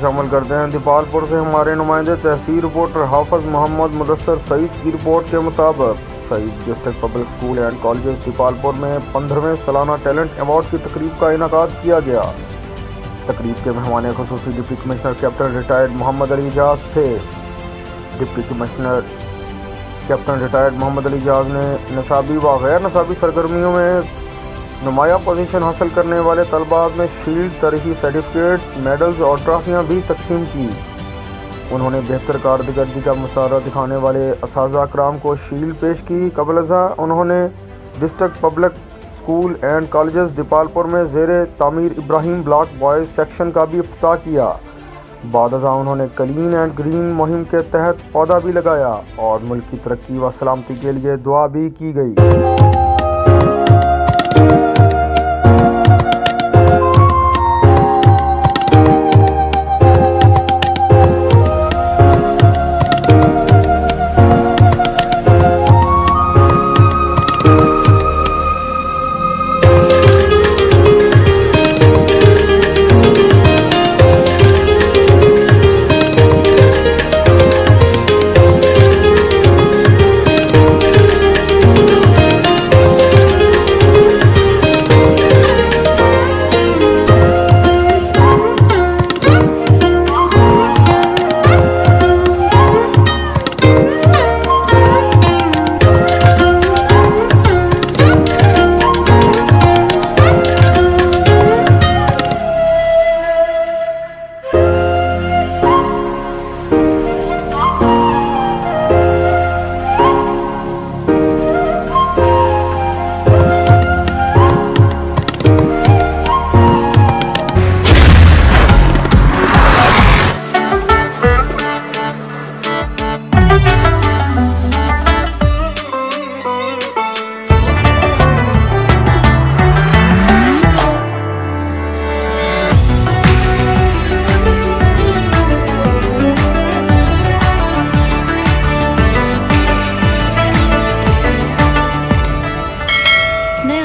शामिल करते हैं। दीपालपुर से हमारे नुमाइंदे तहसील रिपोर्टर हाफिज मोहम्मद मुदस्सर सईद की रिपोर्ट के मुताबिक Saeed district public school and colleges Dipalpur में 15वें सालाना टैलेंट अवार्ड की तकरीब का इनेकाद किया गया। तकरीब के मेहमान खुसूसी deputy commissioner captain retired Mohammad Ali Ejaz थे। Deputy commissioner captain retired Mohammad Ali Ejaz ने निसाबी व गैर निसाबी सरगर्मियों में नुमाया पोजीशन हासिल करने वाले तलबा में शील्ड, तरीही सर्टिफिकेट्स, मेडल्स और ट्रॉफियाँ भी तकसीम की। उन्होंने बेहतर कारकर्दगी का मुशाहरा दिखाने वाले असातिज़ा इकराम को शील्ड पेश की। कबल अज़ा उन्होंने district public school and colleges Dipalpur में ज़ेरे तामीर इब्राहिम ब्लॉक बॉयज़ सेक्शन का भी इफ्तिताह किया। बाद अज़ा उन्होंने क्लीन एंड ग्रीन मुहिम के तहत पौधा भी लगाया और मुल्क की तरक्की व सलामती के लिए दुआ भी की गई।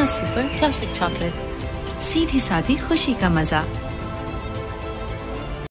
सुपर क्लासिक चॉकलेट, सीधी सादी खुशी का मजा।